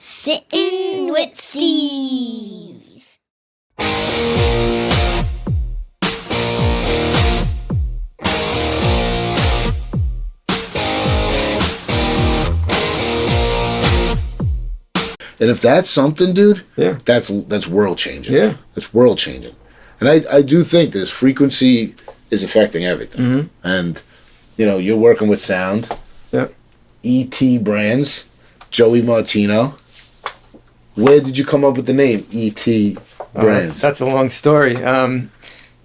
Sitting with Steve. And if that's something, dude, yeah, that's world changing. Yeah, it's world changing. And I do think this frequency is affecting everything. Mm-hmm. And you're working with sound. Yeah. E.T. Brands, Joey Martino. Where did you come up with the name E.T. Brands? That's a long story.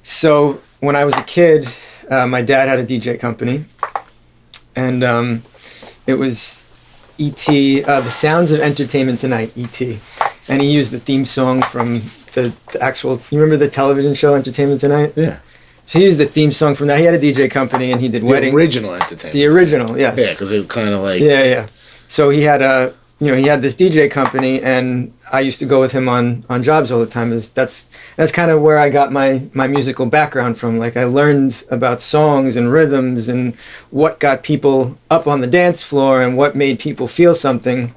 So when I was a kid, my dad had a DJ company, and it was E.T. The Sounds of Entertainment Tonight, E.T. And he used the theme song from the actual. You remember the television show Entertainment Tonight? Yeah. So he used the theme song from that. He had a DJ company and he did weddings. The original Entertainment. The original, yes. Yeah, because it was kind of like. Yeah. So he had he had this DJ company, and I used to go with him on jobs all the time. That's kind of where I got my musical background from. Like, I learned about songs and rhythms and what got people up on the dance floor and what made people feel something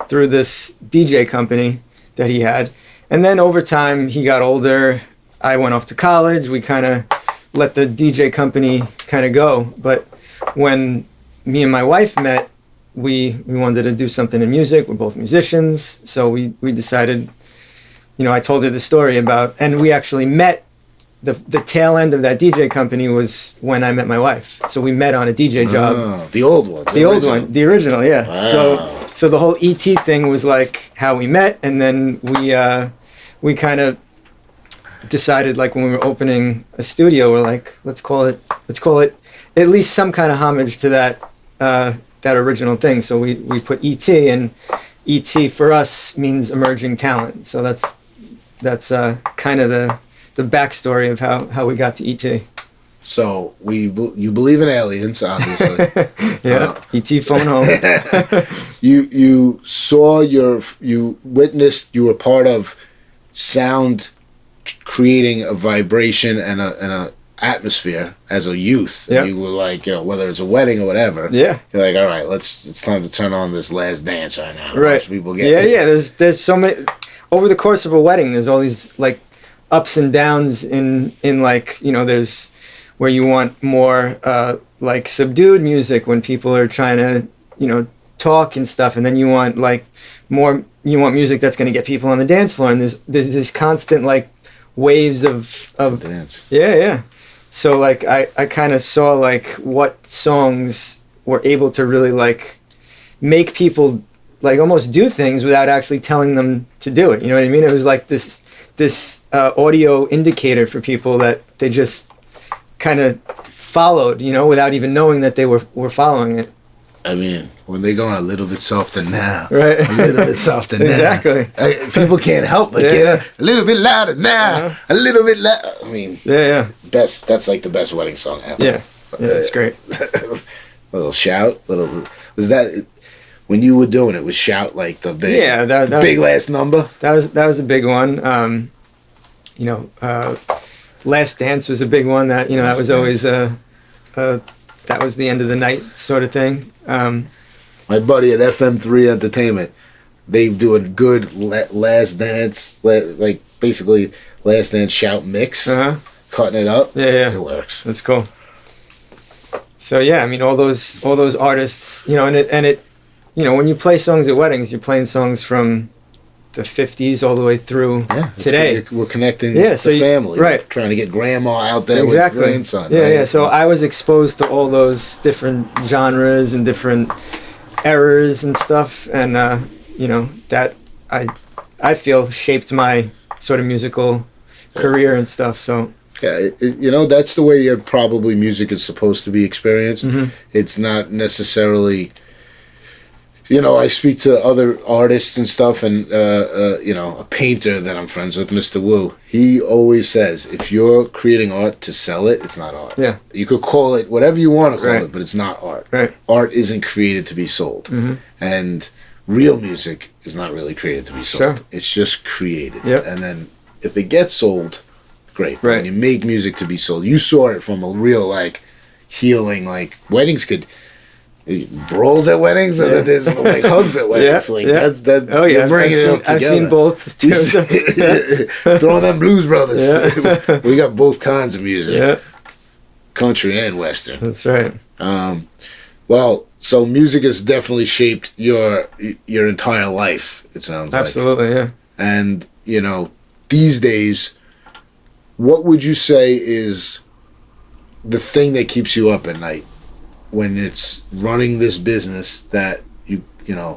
through this DJ company that he had. And then over time, he got older. I went off to college. We kind of let the DJ company kind of go. But when me and my wife met, we wanted to do something in music. We're both musicians. So we decided, I told her the story about, and we actually met, the tail end of that DJ company was when I met my wife. So we met on a DJ job. The old one. The original, yeah. Wow. So the whole ET thing was like how we met, and then we kind of decided, like, when we were opening a studio, we're like, let's call it at least some kind of homage to that original thing. So we put ET, and ET for us means emerging talent. So that's kind of the backstory of how we got to ET. So you believe in aliens, obviously. Yeah, ET phone home. You saw you witnessed, you were part of sound creating a vibration and a atmosphere as a youth. Yep. And you were like, whether it's a wedding or whatever. Yeah. You're like, all right, it's time to turn on this Last Dance right now. Right. Watch people get Yeah. There's so many over the course of a wedding. There's all these like ups and downs in like, there's where you want more like subdued music when people are trying to talk and stuff, and then you want like music that's going to get people on the dance floor, and there's this constant like waves of dance. Yeah. So like I kind of saw like what songs were able to really like make people like almost do things without actually telling them to do it. You know what I mean? It was like this audio indicator for people that they just kind of followed, without even knowing that they were following it. I mean, when they go on a little bit softer now, right? A little bit softer now. Exactly. People can't help but get a little bit louder now, a little bit louder. I mean, yeah. That's like the best wedding song ever. Yeah, that's great. Little shout, was that when you were doing it? Was shout like the big, the big last number? That was a big one. Last Dance was a big one. That that was always that was the end of the night sort of thing. My buddy at FM3 Entertainment, they do a good Last Dance, like basically Last Dance shout mix, cutting it up. Yeah. It works. That's cool. So yeah, I mean all those artists, and it when you play songs at weddings, you're playing songs from the 50s all the way through today. We're connecting the family, right? We're trying to get grandma out there with grandson. Yeah, right? yeah. So I was exposed to all those different genres and different eras and stuff, and that I feel shaped my sort of musical career and stuff. So yeah, that's the way probably music is supposed to be experienced. Mm-hmm. It's not necessarily. I speak to other artists and stuff, and a painter that I'm friends with, Mr. Wu. He always says, if you're creating art to sell it, it's not art. Yeah. You could call it whatever you want to call it, but it's not art. Right. Art isn't created to be sold. Mm-hmm. And real music is not really created to be sold. Sure. It's just created. Yep. And then if it gets sold, great. But right. when you make music to be sold, you saw it from a real, like, healing, like, weddings could... brawls at weddings, and then there's like hugs at weddings. That's that. Oh yeah, you're bringing it up together. I've seen both. Too, so. Throwing them Blues Brothers. We got both kinds of music. Yeah. Country and Western. That's right. Well, so music has definitely shaped your entire life, it sounds like. Absolutely, yeah. And, these days, what would you say is the thing that keeps you up at night when it's running this business that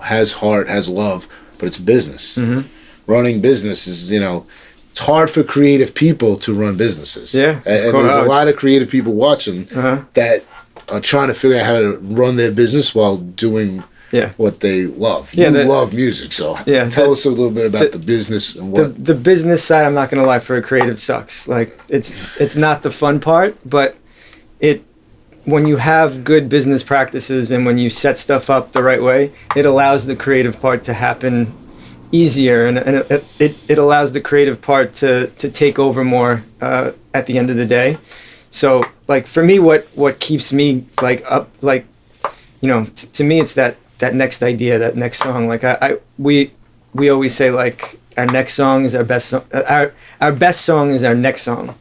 has heart, has love, but it's business? Mm-hmm. Running business is, it's hard for creative people to run businesses. Yeah, and there's a lot of creative people watching that are trying to figure out how to run their business while doing what they love. You love music, so tell us a little bit about the business and what the business side. I'm not gonna lie, for a creative sucks. Like it's not the fun part, but when you have good business practices and when you set stuff up the right way, it allows the creative part to happen easier, and it allows the creative part to take over more at the end of the day. So like for me, what keeps me like up, like to me it's that next idea, that next song. Like we always say, like, our next song is our best song. Our best song is our next song.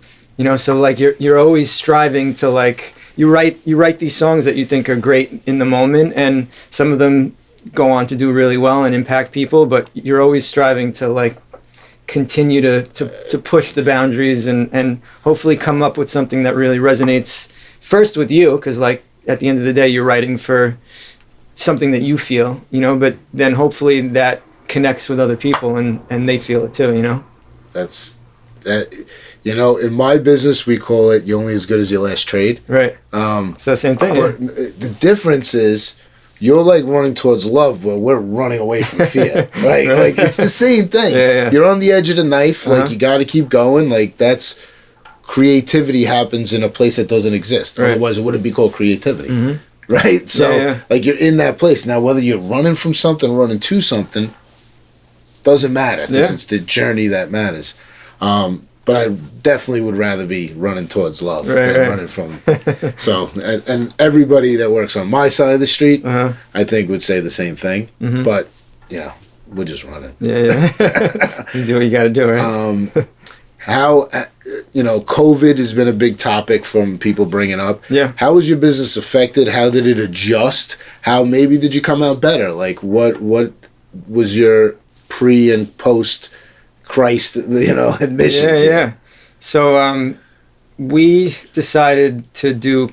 So like you're always striving to, like, you write these songs that you think are great in the moment, and some of them go on to do really well and impact people, but you're always striving to, like, continue to push the boundaries and hopefully come up with something that really resonates first with you, because, like, at the end of the day you're writing for something that you feel, but then hopefully that connects with other people and they feel it too. That's that. In my business we call it "you're only as good as your last trade." Right. So same thing. But the difference is you're like running towards love, but we're running away from fear, right? Like, it's the same thing. Yeah. You're on the edge of the knife. Like, you got to keep going. Like, that's creativity happens in a place that doesn't exist. Right. Otherwise, it wouldn't be called creativity, right? So, like, you're in that place now. Whether you're running from something, or running to something, doesn't matter, because it's the journey that matters. But I definitely would rather be running towards love than running from. So, and everybody that works on my side of the street, I think, would say the same thing. But, we're just running. Yeah. You do what you got to do, right? How, COVID has been a big topic from people bringing up. Yeah. How was your business affected? How did it adjust? How maybe did you come out better? Like, what was your pre and post Christ, admissions? Yeah. So we decided to do a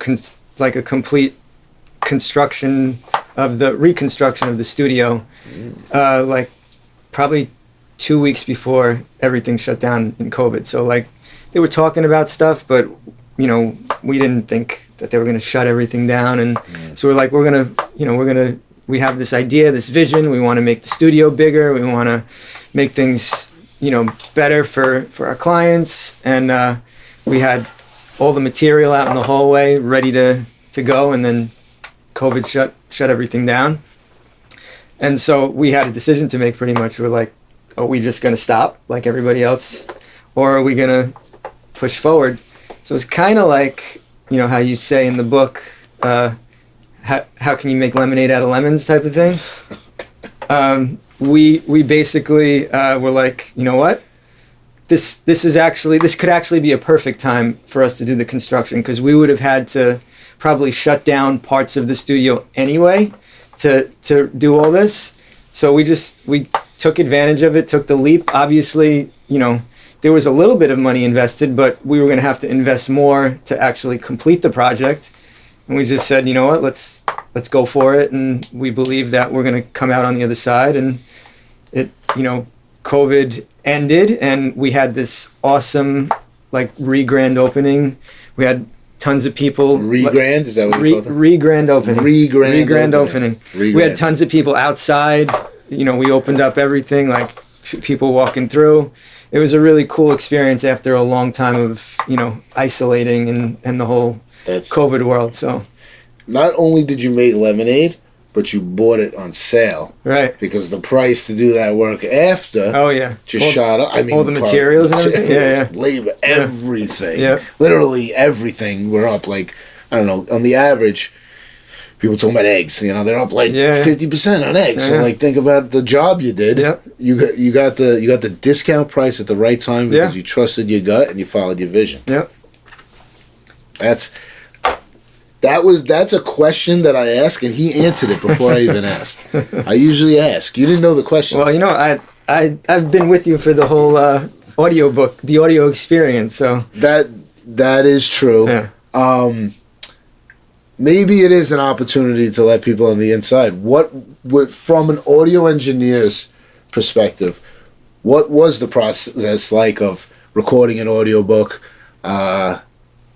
complete reconstruction of the studio, like probably 2 weeks before everything shut down in COVID. So, like, they were talking about stuff, but we didn't think that they were going to shut everything down. And so we're like, we have this idea, this vision. We want to make the studio bigger. We want to make things better for our clients, and we had all the material out in the hallway ready to go, and then COVID shut everything down. And so we had a decision to make, pretty much. We're like, are we just going to stop like everybody else, or are we going to push forward? So it's kind of like, how you say in the book, how can you make lemonade out of lemons type of thing. We basically were like, you know what? This could actually be a perfect time for us to do the construction, because we would have had to probably shut down parts of the studio anyway to do all this. So we took advantage of it, took the leap. Obviously, there was a little bit of money invested, but we were going to have to invest more to actually complete the project. And we just said, you know what, let's go for it. And we believe that we're going to come out on the other side. And COVID ended, and we had this awesome, like, re-grand opening. We had tons of people. Re-grand? Is that what you call it? Re-grand opening. Re-grand opening. We had tons of people outside. We opened up everything, like, people walking through. It was a really cool experience after a long time of, isolating and the whole COVID world. So, not only did you make lemonade, but you bought it on sale. Right. Because the price to do that work after shot up. I mean, all the materials and everything. Labor, everything. Yeah. Literally everything. We're up, like, I don't know, on the average, people talking about eggs. You know, they're up like Yeah. 50% on eggs. So Yeah. like, think about the job you did. Yep. You got the discount price at the right time because Yeah. you trusted your gut and you followed your vision. Yep. That's a question that I ask, and he answered it before I even asked. I usually ask. You didn't know the question. Well, you know, I've been with you for the whole audiobook, the audio experience. So that is true. yeah. Maybe it is an opportunity to let people on the inside. What from an audio engineer's perspective, what was the process like of recording an audiobook,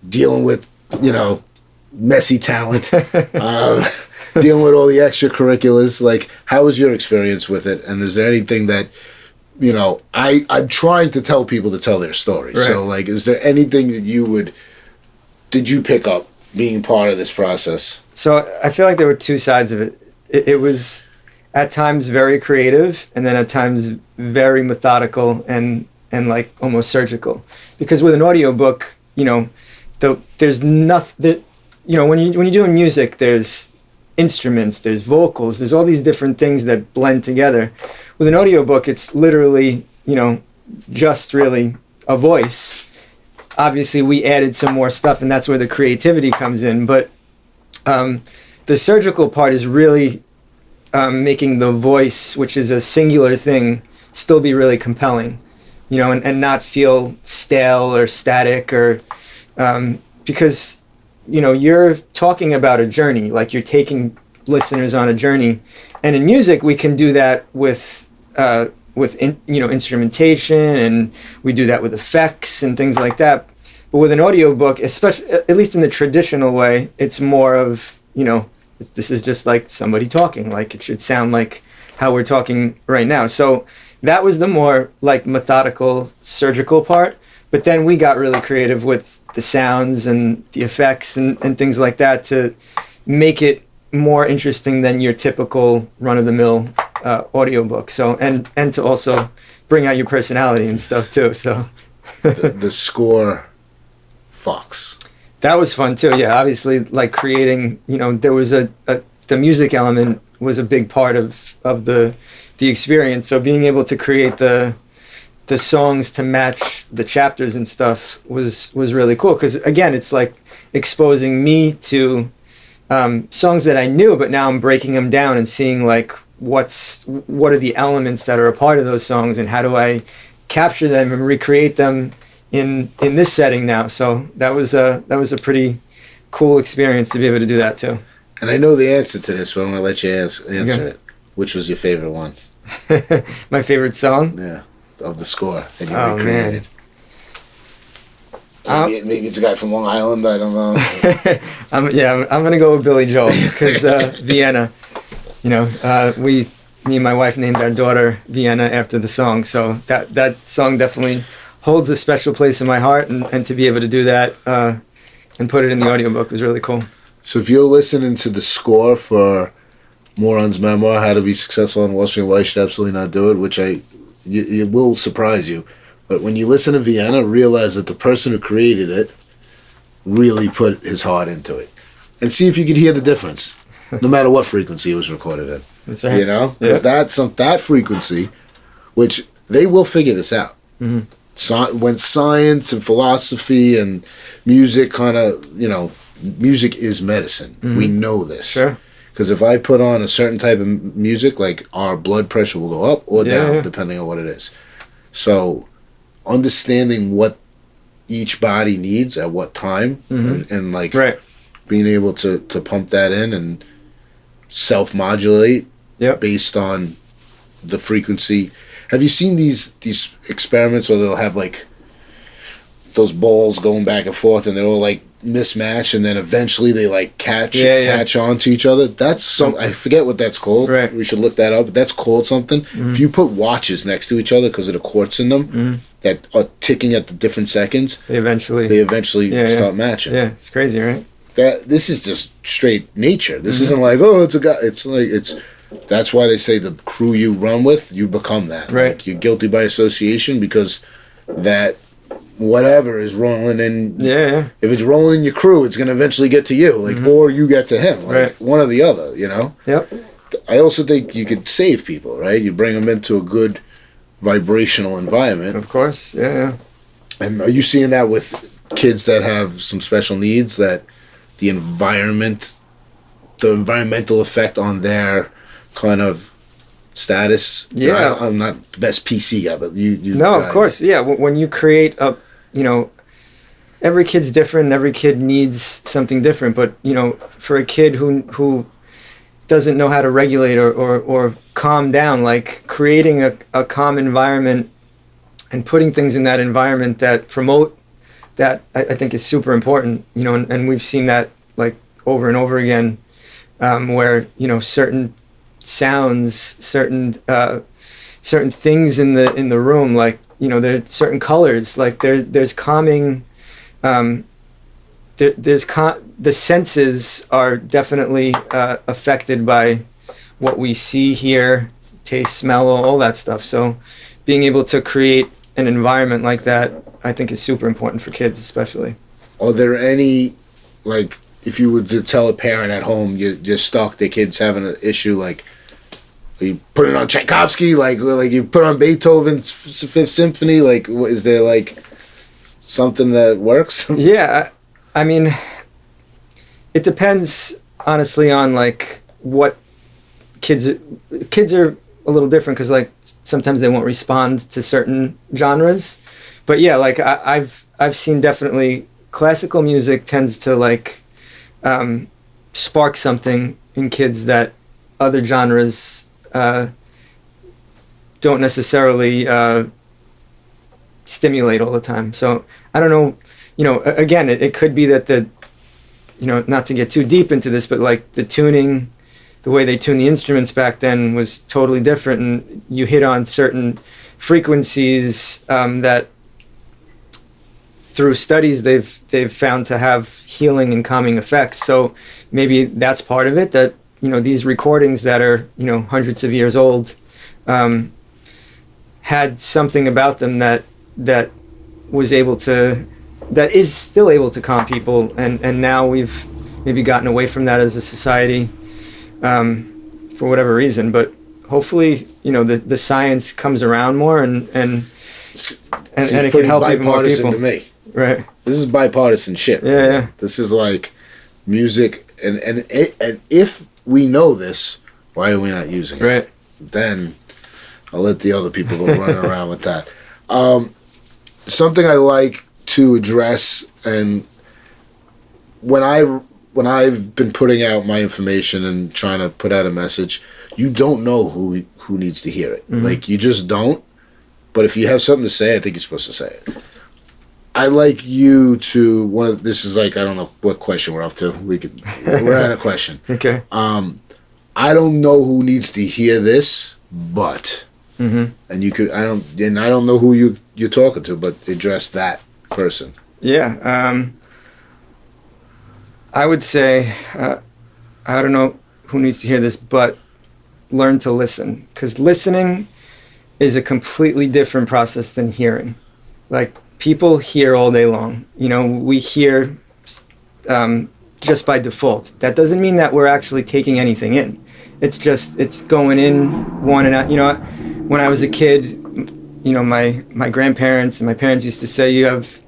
dealing with, you know, messy talent, dealing with all the extracurriculars? Like, how was your experience with it? And is there anything that, you know, I'm trying to tell people to tell their story. Right. So, like, is there anything that did you pick up being part of this process? So I feel like there were two sides of it. It was at times very creative, and then at times very methodical and like almost surgical. Because with an audiobook, you know, there's nothing. You know, when you're doing music, there's instruments, there's vocals, there's all these different things that blend together. With an audiobook, it's literally, you know, just really a voice. Obviously, we added some more stuff, and that's where the creativity comes in. But the surgical part is really making the voice, which is a singular thing, still be really compelling, you know, and not feel stale or static or because, you know, you're talking about a journey, like you're taking listeners on a journey. And in music, we can do that with instrumentation, and we do that with effects and things like that. But with an audiobook, especially, at least in the traditional way, it's more of, you know, this is just like somebody talking, like it should sound like how we're talking right now. So that was the more like methodical, surgical part. But then we got really creative with the sounds and the effects and things like that to make it more interesting than your typical run-of-the-mill audiobook. So and to also bring out your personality and stuff too. So the score fucks. That was fun too. Yeah, obviously, like creating, you know, there was the music element was a big part of the experience. So being able to create the songs to match the chapters and stuff was really cool. Because again, it's like exposing me to songs that I knew, but now I'm breaking them down and seeing like what are the elements that are a part of those songs, and how do I capture them and recreate them in this setting now. So that was a pretty cool experience to be able to do that too. And I know the answer to this, but I'm gonna let you answer it. Which was your favorite one? My favorite song? Yeah, of the score that you Oh, recreated. Maybe it's a guy from Long Island. I don't know. I'm gonna go with Billy Joel because Vienna. You know, me and my wife named our daughter Vienna after the song, so that song definitely holds a special place in my heart, and to be able to do that and put it in the audiobook was really cool. So if you're listening to the score for Moron's memoir, How to Be Successful on Wall Street, why you should absolutely not do it, which it will surprise you. But when you listen to Vienna, realize that the person who created it really put his heart into it. And see if you could hear the difference, no matter what frequency it was recorded in. That's right. You know? Because that frequency, which they will figure this out. Mm-hmm. So, when science and philosophy and music kind of, you know, music is medicine. Mm-hmm. We know this. Sure. Because if I put on a certain type of music, like our blood pressure will go up or down, depending on what it is. So understanding what each body needs at what time, and like being able to pump that in and self-modulate based on the frequency. Have you seen these experiments where they'll have like those balls going back and forth and they're all like mismatch, and then eventually they like catch on to each other? That's some, I forget what that's called. Right. We should look that up. But that's called something. If you put watches next to each other because of the quartz in them that are ticking at the different seconds, they eventually start matching. Yeah, it's crazy, right? This is just straight nature. This isn't like, oh, it's a guy. It's like that's why they say the crew you run with, you become that. Right. Like, you're guilty by association because that whatever is rolling in. Yeah. If it's rolling in your crew, it's going to eventually get to you, like, or you get to him, like one or the other, you know? Yep. I also think you could save people, right? You bring them into a good vibrational environment. Of course, yeah. And are you seeing that with kids that have some special needs, that the environmental effect on their kind of status? Yeah. I'm not the best PC guy, but you No, of course, yeah. When you create every kid's different, every kid needs something different, but, for a kid who doesn't know how to regulate or calm down, like creating a calm environment and putting things in that environment that promote that, I think is super important, and we've seen that like over and over again, where, certain sounds, certain things in the room, like, there's certain colors, like there's calming, the senses are definitely affected by what we see, hear, taste, smell, all that stuff. So being able to create an environment like that, I think, is super important for kids, especially. Are there any, like, if you were to tell a parent at home you're stuck, their kid's having an issue, like, you put it on Tchaikovsky, like you put on Beethoven's Fifth Symphony, like, is there like something that works? Yeah, I mean, it depends honestly on like what kids are a little different, because like sometimes they won't respond to certain genres, but yeah, like I've seen definitely classical music tends to like spark something in kids that other genres don't necessarily stimulate all the time. So I don't know, again, it could be that not to get too deep into this, but like the tuning, the way they tuned the instruments back then was totally different, and you hit on certain frequencies that through studies they've found to have healing and calming effects. So maybe that's part of it, that these recordings that are hundreds of years old had something about them that is still able to calm people, and now we've maybe gotten away from that as a society for whatever reason, but hopefully the science comes around more and it can help even more people. To me. Right. This is bipartisan shit. Right? Yeah. This is like music, and if we know this, why are we not using it? Right. Then I'll let the other people go running around with that. Something I like to address, and when I've been putting out my information and trying to put out a message, you don't know who needs to hear it. Mm-hmm. Like, you just don't. But if you have something to say, I think you're supposed to say it. I like you to this is like, I don't know what question we're up to. We're at a question. Okay. I don't know who needs to hear this, but mm-hmm. and I don't know who you're talking to, but address that person. Yeah. I would say I don't know who needs to hear this, but learn to listen, because listening is a completely different process than hearing. Like, people hear all day long. We hear just by default. That doesn't mean that we're actually taking anything in. It's going in one and out. When I was a kid, my grandparents and my parents used to say, you have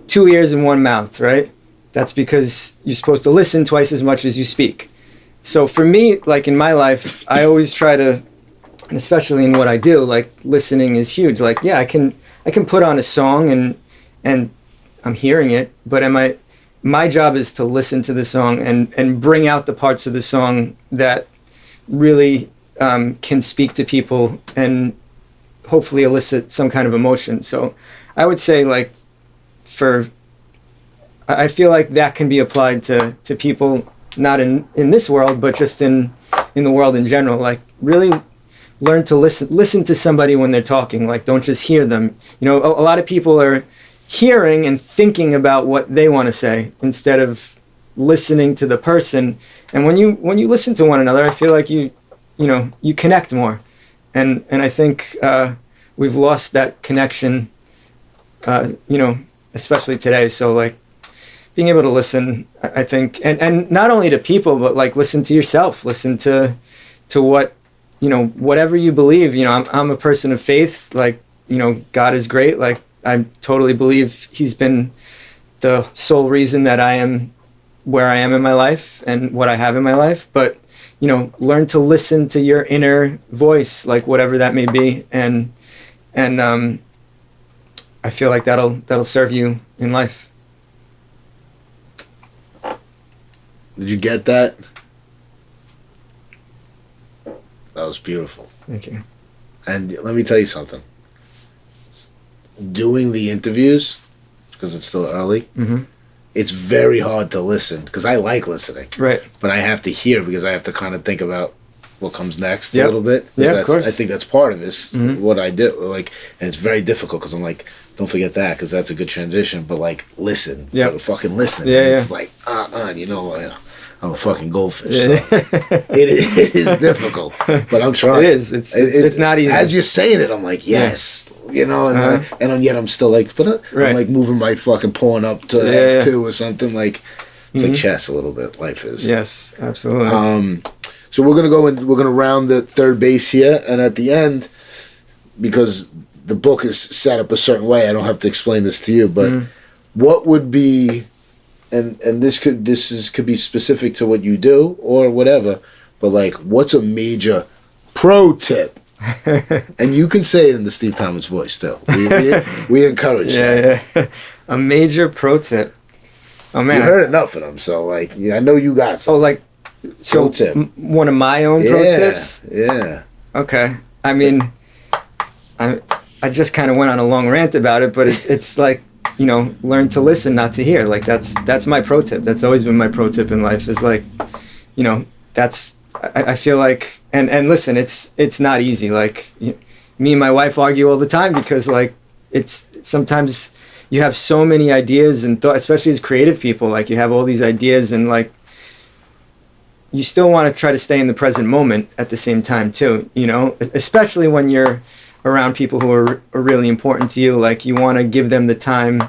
2 ears and 1 mouth, right? That's because you're supposed to listen twice as much as you speak. So for me, like in my life, I always try to, and especially in what I do, like listening is huge. Like, yeah, I can put on a song and I'm hearing it, but my job is to listen to the song and bring out the parts of the song that really can speak to people and hopefully elicit some kind of emotion. So I would say, like, I feel like that can be applied to people not in this world, but just in the world in general. Like, really learn to listen to somebody when they're talking. Like, don't just hear them. A lot of people are hearing and thinking about what they want to say instead of listening to the person. And when you listen to one another, I feel like you connect more. And I think we've lost that connection especially today. So like being able to listen, I think, and not only to people, but like listen to yourself, listen to what, you know, whatever you believe. You know, I'm a person of faith. Like, you know, God is great. Like, I totally believe he's been the sole reason that I am where I am in my life and what I have in my life. But, you know, learn to listen to your inner voice, like whatever that may be. And I feel like that'll serve you in life. Did you get that? That was beautiful. Thank you. And let me tell you something. Doing the interviews, because it's still early, Mm-hmm. it's very hard to listen, because I like listening. Right. But I have to hear, because I have to kind of think about what comes next Yep. a little bit. Yeah, of course. I think that's part of this, Mhm. what I do. Like, and it's very difficult, because I'm like, don't forget that, because that's a good transition. But like, listen. Yep. Fucking listen. Yeah, and it's yeah. like, you know, I'm a fucking goldfish. Yeah. So it is difficult, but I'm trying. It is. It's not easy. As you're saying it, I'm like, yes, you know, and yet I'm still like, Right. I'm like moving my fucking pawn up to Yeah, F2 or something. Like, it's like chess a little bit. Life is. Yes, absolutely. So we're gonna go and we're gonna round the third base here, and at the end, because the book is set up a certain way, I don't have to explain this to you, but what would be, and this could be specific to what you do or whatever, but like, what's a major pro tip? And you can say it in the Steve Thomas voice too. We encourage that. Yeah. A major pro tip. Oh man, You heard enough of them, so like, I know you got some. Oh, like, so Pro tip. one of my own pro tips. Yeah. Okay. I mean, I just kind of went on a long rant about it, but it's like, you know, learn to listen, not to hear. Like, that's my pro tip. That's always been my pro tip in life, is like, you know, I feel like, and listen, it's not easy. Like, me and my wife argue all the time, because like, it's sometimes you have so many ideas and especially as creative people, like you have all these ideas, and like, you still want to try to stay in the present moment at the same time too, you know, especially when you're around people who are really important to you. Like, you want to give them the time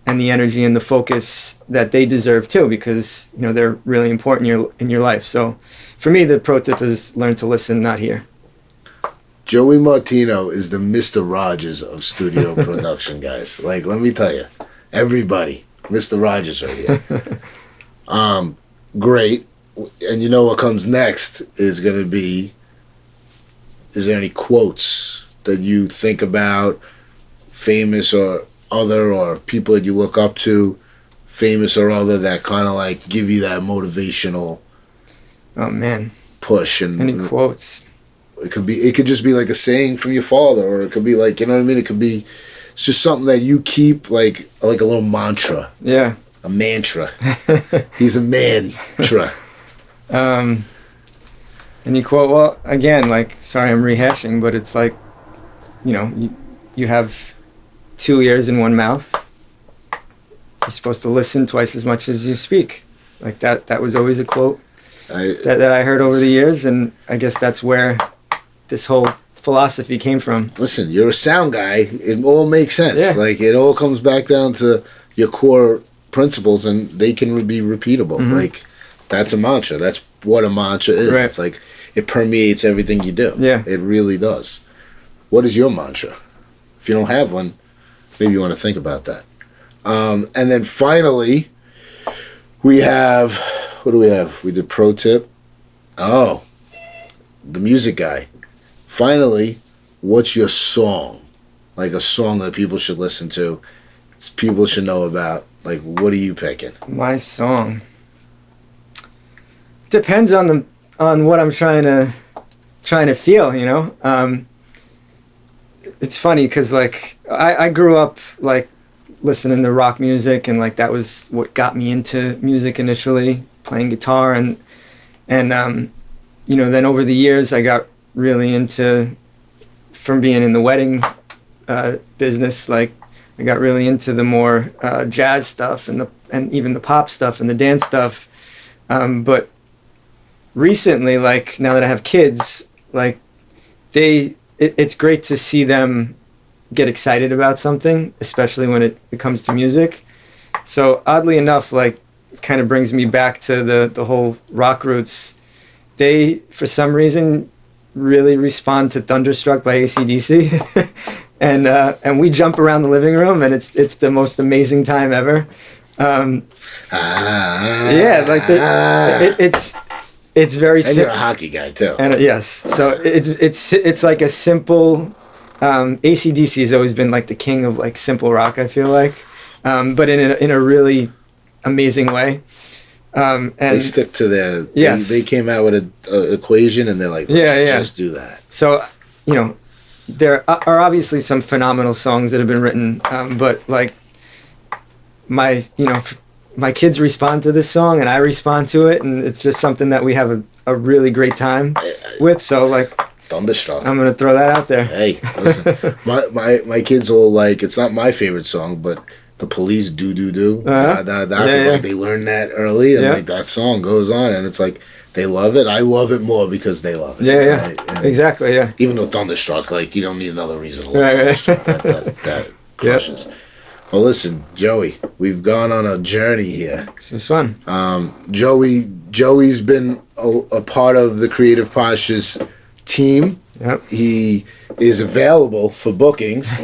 and the energy and the focus that they deserve too, because, you know, they're really important in your life. So for me, the pro tip is learn to listen, not hear. Joey Martino is the Mr. Rogers of studio production, guys. Like, let me tell you, everybody, Mr. Rogers right here. Great. And you know what comes next is going to be, is there any quotes that you think about, famous or other, or people that you look up to, famous or other, that kind of like give you that motivational Oh man, push? And any quotes? it could just be like a saying from your father, or it could be like, you know what I mean? It could be, it's just something that you keep, like a little mantra. Yeah. A mantra. He's a mantra. Any quote? Well, again, like, sorry, I'm rehashing, but it's like, you know, you have 2 ears and 1 mouth. You're supposed to listen twice as much as you speak. Like, that was always a quote that I heard over the years, and I guess that's where this whole philosophy came from. Listen, you're a sound guy. It all makes sense. Yeah. Like, it all comes back down to your core principles, and they can be repeatable. Mm-hmm. Like, that's a mantra. That's what a mantra is. Right. It's like, it permeates everything you do. Yeah. It really does. What is your mantra? If you don't have one, maybe you want to think about that. And then finally, we have, what do we have? We did pro tip. Oh, the music guy. Finally, what's your song? Like a song that people should listen to, people should know about. Like, what are you picking? My song depends on what I'm trying to feel, you know. It's funny because like I grew up like listening to rock music, and like that was what got me into music initially, playing guitar, and you know, then over the years I got really into, from being in the wedding business, like I got really into the more jazz stuff and even the pop stuff and the dance stuff, but recently, like now that I have kids, like it's great to see them get excited about something, especially when it comes to music. So oddly enough, like, kind of brings me back to the whole rock roots. They, for some reason, really respond to Thunderstruck by AC/DC. and we jump around the living room, and it's the most amazing time ever. Yeah, like it's very. And you're a hockey guy too. And yes, so it's like a simple. AC/DC has always been like the king of like simple rock, I feel like, but in a really amazing way. And they stick to their. Yes. They came out with an equation, and they're like, just do that. So, there are obviously some phenomenal songs that have been written, but like my kids respond to this song, and I respond to it, and it's just something that we have a really great time with. So like, Thunderstruck. I'm gonna throw that out there. Hey, listen, my kids will like. It's not my favorite song, but The Police Do Do Do. That was like they learned that early, and like that song goes on, and it's like they love it. I love it more because they love it. Yeah, right? Exactly. Yeah. Even though Thunderstruck, like you don't need another reason to love Thunderstruck. That crushes. Yep. Well, listen, Joey, we've gone on a journey here. This was fun. Joey's been a part of the Creative Postures team. Yep. He is available for bookings.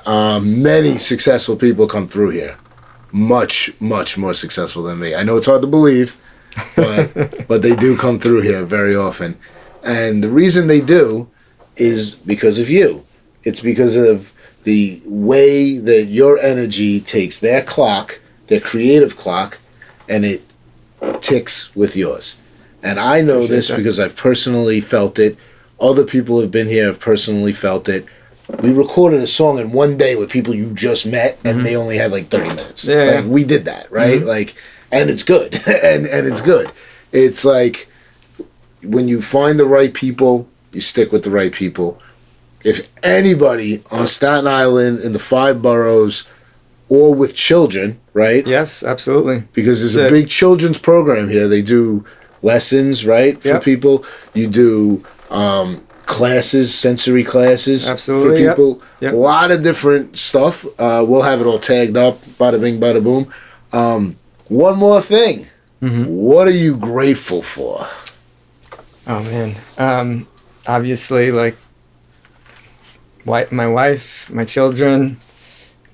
Many successful people come through here. Much, much more successful than me. I know it's hard to believe, but they do come through here very often. And the reason they do is because of you. It's because of the way that your energy takes their clock, their creative clock, and it ticks with yours. And I know this because I've personally felt it. Other people have been here, have personally felt it. We recorded a song in one day with people you just met, and they only had like 30 minutes. Yeah. Like, we did that, right? Like, and it's good. and it's good. It's like when you find the right people, you stick with the right people. If anybody on Staten Island in the 5 boroughs or with children, right? Yes, absolutely. Because there's a big children's program here. They do lessons, right, for people. You do classes, sensory classes for people. Yep. A lot of different stuff. We'll have it all tagged up. Bada bing, bada boom. One more thing. What are you grateful for? Oh, man. Obviously, like, my wife, my children,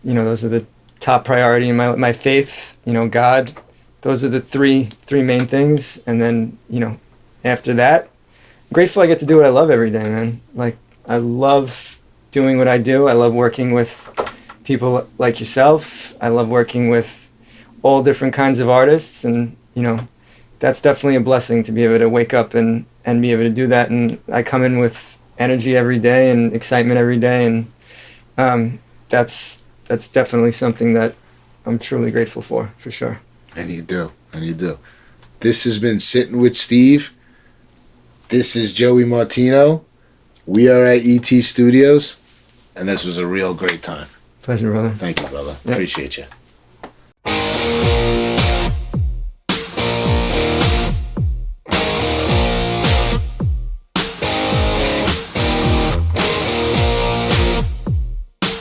those are the top priority in my faith, God. Those are the three main things. And then, after that, I'm grateful I get to do what I love every day, man. Like, I love doing what I do. I love working with people like yourself. I love working with all different kinds of artists. And, that's definitely a blessing to be able to wake up and be able to do that. And I come in with energy every day and excitement every day. And that's definitely something that I'm truly grateful for sure. And you do. This has been Sitting with Steve. This is Joey Martino. We are at ET Studios, and this was a real great time. Pleasure, brother. Thank you, brother. Yep. Appreciate you.